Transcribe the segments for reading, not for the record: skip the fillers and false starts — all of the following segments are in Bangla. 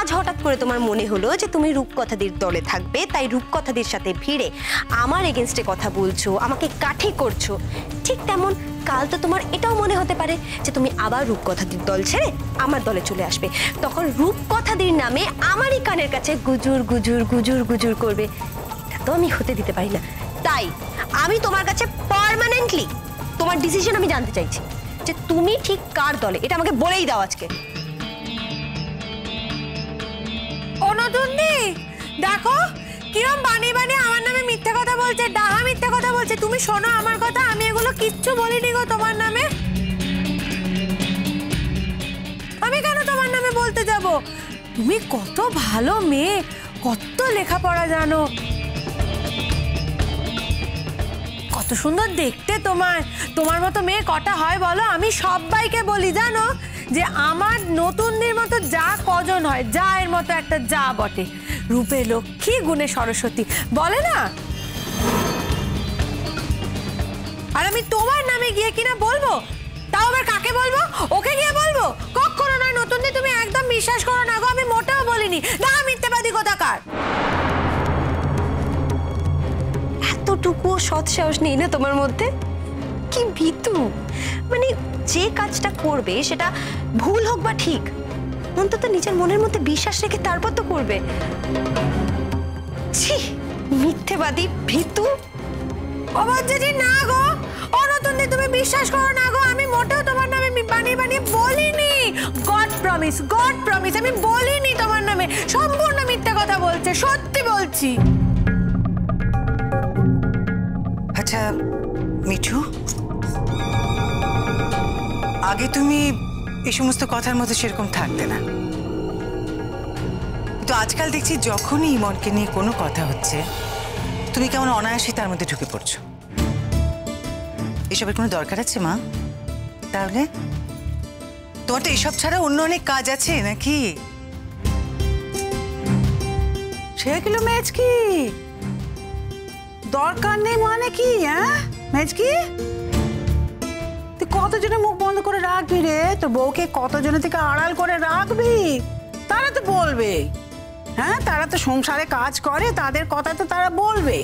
আজ হঠাৎ করে তোমার মনে হলো যে তুমি রূপকথাদির দলে থাকবে, তাই রূপকথাদির সাথে ভিড়ে আমার এগেনস্টে কথা বলছো, আমাকে কাঠি করছো। ঠিক তেমন কাল তো তোমার এটাও মনে হতে পারে যে তুমি আবার রূপকথাদির দল ছেড়ে আমার দলে চলে আসবে। তখন রূপকথাদির নামে আমারই কানের কাছে গুজুর গুজুর গুজুর গুজুর করবে। এটা তো আমি হতে দিতে পারি না। তাই আমি তোমার কাছে পার্মানেন্টলি তোমার ডিসিশন আমি জানতে চাইছি যে তুমি ঠিক কার দলে, এটা আমাকে বলেই দাও আজকে। অনতুন্দি দেখো কিরম বানিয়ে বানিয়ে আমার নামে মিথ্যে কথা বলছে, ডাহা মিথ্যে কথা বলছে। তুমি শোনো আমার কথা, আমি এগুলো কিচ্ছু বলিনি গো তোমার নামে। আমি কেন তোমার নামে বলতে যাব? তুমি কত ভালো মেয়ে, কত লেখাপড়া জানো, কত সুন্দর দেখতে তোমার। তোমার মতো মেয়ে কটা হয় বলো? আমি সবাইকে বলি জানো যে আমার নতুনদের মতো যা কজন হয়, যা এর মতো একটা যা বটে, রূপে লক্ষ্মী গুণে সরস্বতী বলে না। আর আমি তোমার নামে গিয়ে কিনা বলবো, তাও আবার কাকে বলবো? ওকে গিয়ে বলবো? কখনো নয় নতুনদের, তুমি একদম বিশ্বাস করো না গো, আমি মোটেও বলিনি। না মিথ্যেবাদী কোথাকার। এতটুকুও সৎ সাহস নেই না তোমার মধ্যে? কি ভীতু! মানে যে কাজটা করবে সেটা ভুল হোক বা ঠিক, অন্তত নিজের মনের মধ্যে বিশ্বাস রেখে তারপর তো করবে। ছি, মিথ্যেবাদী, ভীতু। অবাঞ্জলি না গো, অনতুন্দি তুমি বিশ্বাস করো না গো, আমি মোটেও তোমার নামে বানিয়ে বানিয়ে বলিনি। গড প্রমিস, গড প্রমিস, আমি বলিনি তোমার নামে। সম্পূর্ণ মিথ্যে কথা বলছে, সত্যি বলছি। আচ্ছা মিঠু, আগে তুমি এই সমস্ত কথার মধ্যে সেরকম থাকতে না, কিন্তু আজকাল দেখছি যখনই ইমনকে নিয়ে কোনো কথা হচ্ছে তুমি কেমন অনায়াসে তার মধ্যে ঢুকে পড়ছো। এসবের কোনো দরকার আছে মা? তাহলে তোমার তো এসব ছাড়া অন্য অনেক কাজ আছে নাকি? সেগুলো মেজকি দরকার নেই মানে কি? হ্যাঁ মেজকি, তুই কতজনের মুখ বন্ধ করে রাখবি রে? তোর বউকে কতজনের থেকে আড়াল করে রাখবি? তারা তো বলবে, হ্যাঁ তারা তো সংসারে কাজ করে, তাদের কথা তো তারা বলবে।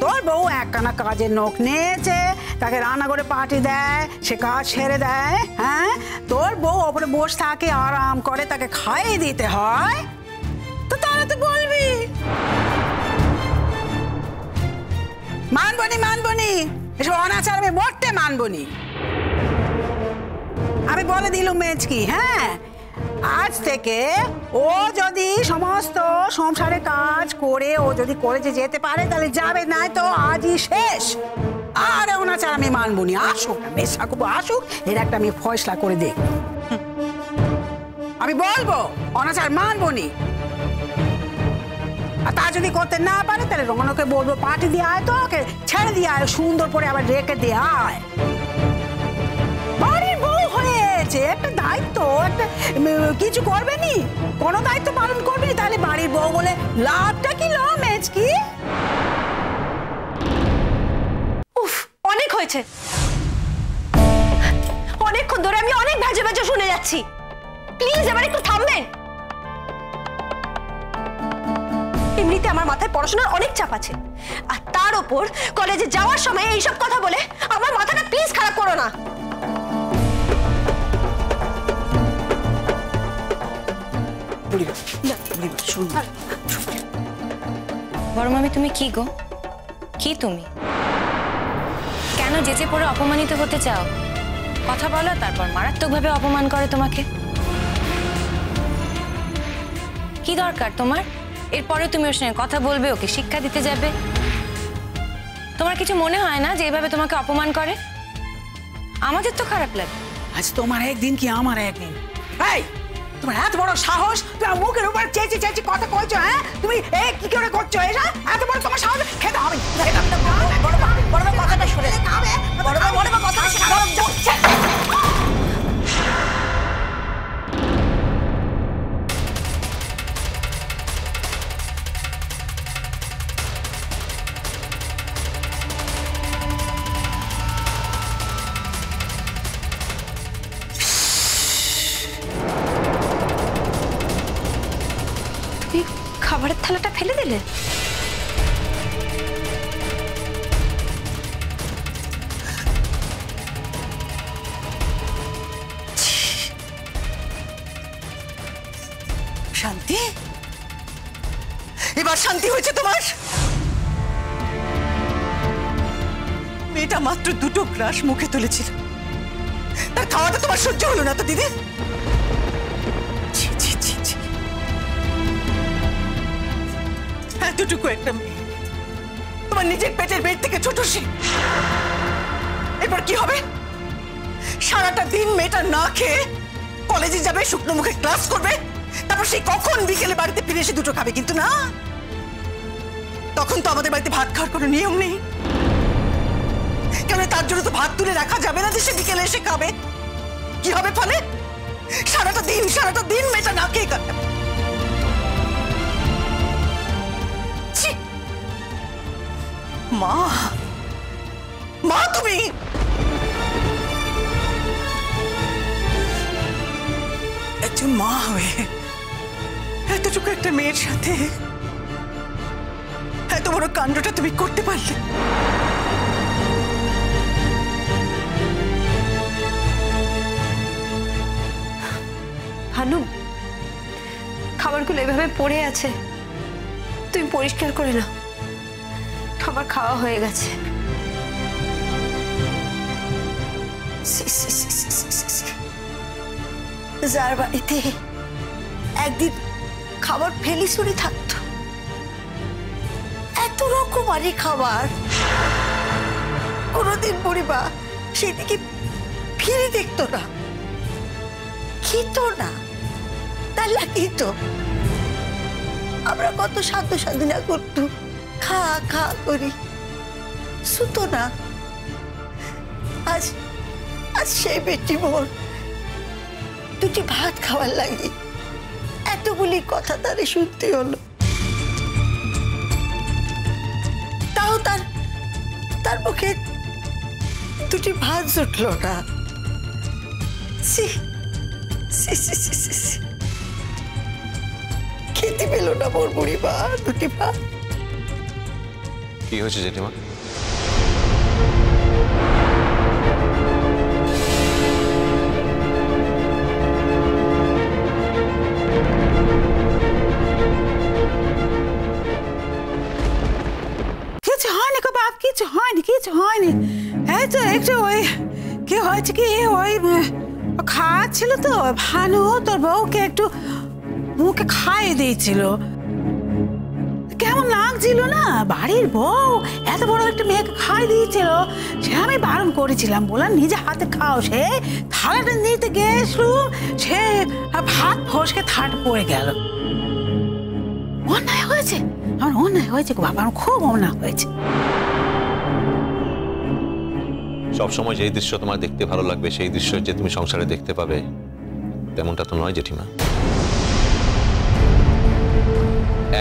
তোর বউ একখানা কাজের নোখ নিয়েছে, তাকে রান্না করে পাঠিয়ে দেয়, সে কাজ ছেড়ে দেয়। হ্যাঁ তোর বউ ওপরে বসে থাকে, আরাম করে, তাকে খাইয়ে দিতে হয়, তো তারা তো বলবি। মানবনি মানবনি, এসব অনাচার আমি মোটে মানবনি। আমি বলে দিলুম মেজকি, হ্যাঁ আজ থেকে ও যদি সমস্ত সংসারে কাজ করে ও যদি করেছে যেতে পারে তাহলে যাবে, নাই তো আজই শেষ। আর অনাচার আমি মানবনি। আসুক বেশ থাকুব, আসুক, এর একটা আমি ফয়সলা করে দিই। আমি বলবো অনাচার মানবনি। আর তা যদি করতে না পারে তাহলে রঙনকে বলবো পাটি দিয়ে আয়, তো ওকে ছেড়ে দিয়ে আয়, সুন্দর করে আবার রেখে দিয়ে আয়। বাড়ির বউ হয়েছে, একটা দায়িত্ব, একটা কিছু করবে নি, কোনো দায়িত্ব পালন করবে নি, তাহলে বাড়ির বউ বলে লাভটা কি? লো মেজকি, উফ, অনেক হয়েছে। অনেকক্ষণ ধরে আমি অনেক ভেজে ভেজে শুনে যাচ্ছি। প্লিজ এবার একটু থামবেন। এমনিতে আমার মাথায় পড়াশোনার অনেক চাপ আছে, আর তার উপর কলেজে যাওয়ার সময় এইসব কথা বলে আমার মাথাটা প্লিজ খারাপ করো না। বড় মামি তুমি কি গো? কি তুমি কেন যেচে পড়ে অপমানিত হতে চাও? কথা বলো, তারপর মারাত্মকভাবে অপমান করে তোমাকে। কি দরকার তোমার? এরপরে তুমি ওর সঙ্গে কথা বলবে, ওকে শিক্ষা দিতে যাবে। তোমার কিছু মনে হয় না যে এইভাবে তোমাকে অপমান করে? আমাদের তো খারাপ লাগে। আজ তোমার একদিন কি আমার একদিন? এই তোমার এত বড় সাহস, তুমি মুখের উপর চেঁচে চেঁচে কথা কইছো? হ্যাঁ তুমি কি করে করছো এটা? এত বড় তোমার সাহস! খেতে হবে, বড় কথাটা শুনে বড় কথাটা খাবারের থালাটা ফেলে দিলে? শান্তি, এবার শান্তি হয়েছে তোমার? মেয়েটা মাত্র 2টো গ্রাস মুখে তুলেছিল, তার খাওয়াটা তোমার সহ্য হলো না তো দিদি? ছি, ছি, ছি, ছি। এতটুকু একটা মেয়ে, তোমার নিজের পেটের পেট থেকে ছোট সে। এরপর কি হবে? সারাটা দিন মেয়েটা না খেয়ে কলেজে যাবে, শুকনো মুখে ক্লাস করবে, তারপর সেই কখন বিকেলে বাড়িতে ফিরে এসে 2টো খাবে। কিন্তু না, তখন তো আমাদের বাড়িতে ভাত খাওয়ার কোনো নিয়ম নেই। কেন, তার জন্য তো ভাত তুলে রাখা যাবে না যে সে বিকেলে এসে খাবে। কি হবে ফলে? সারাটা দিন মেয়েটা না খেয়ে কাটবে। ছি! মা, মা তুমি একজন মা হয়ে এতটুকু একটা মেয়ের সাথে এত বড় কাণ্ডটা তুমি করতে পারলে? ভানু, খাবারগুলো এভাবে পড়ে আছে, তুমি পরিষ্কার করে নাও। খাবার খাওয়া হয়ে গেছে। যার বাড়িতে একদিন খাবার ফেলি ছুড়ে থাকতো, এত রকমারি খাবার, কোনোদিন বুড়িমা সেদিকে ফিরে দেখতো না, খেত না, তার লাগিত। আমরা কত সাধ্য সাধনা করতো, খা খা করি, শুতো না। আজ আজ সেই বেটি মোর 2টি ভাত খাওয়ার লাগি এতগুলি কথা তারে শুনতে হলো। তাও তার মুখে 2টি ভাত জুটলো না। খেতে পেল না মোর বুড়িমা 2টি ভাত। কি হয়েছে জেঠিমা? কিছু হয়নি গো বাপ, কিছু হয়নি। এই তো একটু ওই কি হয়েছে কি, ওই খাওয়াচ্ছিল তো ভানু, তোর বউকে একটু মুখে খাইয়ে দিয়েছিল। কেমন লাগছিল না, বাড়ির বউ এত বড় একটা মেয়েকে খাই দিয়েছিল। সে আমি বারণ করেছিলাম, বললাম নিজে হাতে খাও। সে থালাটা নিতে গেছলুম, সে ভাত ফসকে থাট পড়ে গেল। অন্যায় হয়েছে, আমার অন্যায় হয়েছে গো বাবা, আমার খুব অন্যায় হয়েছে। সবসময় যেই দৃশ্য তোমার দেখতে ভালো লাগবে সেই দৃশ্য যে তুমি সংসারে দেখতে পাবে তেমনটা তো নয় জেঠিমা।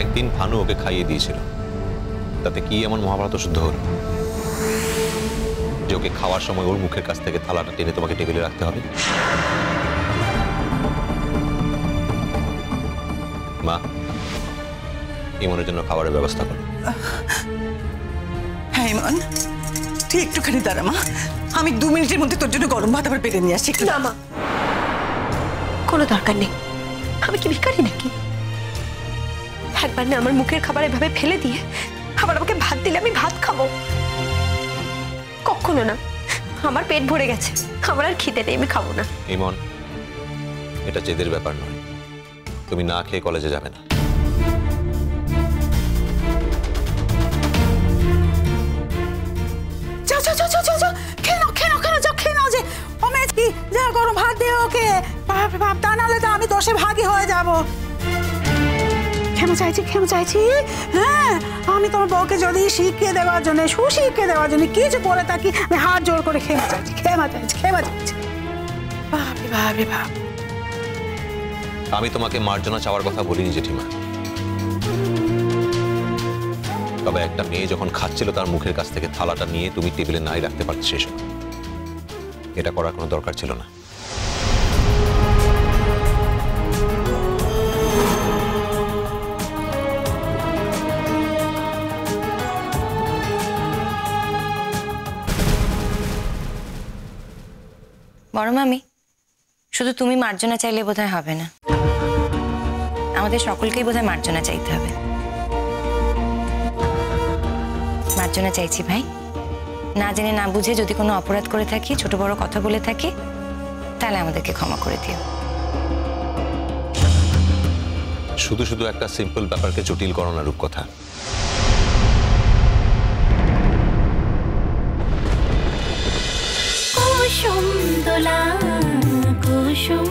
একদিন ভানু ওকে খাইয়ে দিয়েছিল, তাতে কি এমন মহাভারত শুদ্ধ হল যে ওকে খাওয়ার সময় ওর মুখের কাছ থেকে থালাটা টেনে তোমাকে টেবিলে রাখতে হবে? মা, ইমনের জন্য খাবারের ব্যবস্থা করো। হ্যাঁ ইমন, তুই একটুখানি দাঁড়া মা, আমি 2 মিনিটের মধ্যে তোর জন্য গরম ভাত আবার পেটে নিয়ে আসছি। না মা, কোনো দরকার নেই। আমি কি ভিখারি নাকি? একবার না আমার মুখের খাবার এভাবে ফেলে দিয়ে আবার আমাকে ভাত দিলে আমি ভাত খাবো? কখনো না। আমার পেট ভরে গেছে, আমার আর খিদে নেই, আমি খাবো না। ইমন, এটা জেদের ব্যাপার নয়, তুমি না খেয়ে কলেজে যাবে না। গরম ভাত দে ওকে, তা নাহলে তো আমি 10-এ ভাগই হয়ে যাবো। ক্ষমা চাইছি। হ্যাঁ, আমি তোমার বউকে যদি শিখিয়ে দেওয়ার জন্য, সুশিখিয়ে দেওয়ার জন্য কিছু বলে থাকি, আমি হাত জোর করে ক্ষমা চাইছি। ভাবি। আমি তোমাকে মার্জনা চাওয়ার কথা বলিনি জেঠিমা, তবে একটা মেয়ে যখন খাচ্ছিল তার মুখের কাছ থেকে থালাটা নিয়ে তুমি টেবিলে নাই রাখতে পারতে, শেষ এটা করার কোনো দরকার ছিল না। বড় মামি, শুধু তুমি মার্জনা চাইলে বোধহয় হবে না, আমাদের সকলকেই বোধহয় মার্জনা চাইতে হবে। মার্জনা চাইছি ভাই, না জেনে না বুঝে যদি কোনো অপরাধ করে থাকি, ছোট বড় কথা বলে থাকি, তাহলে আমাদেরকে ক্ষমা করে দিও। শুধু শুধু একটা সিম্পল ব্যাপারকে জটিল করো না রূপকথা। কুসুম দোলা কুসুম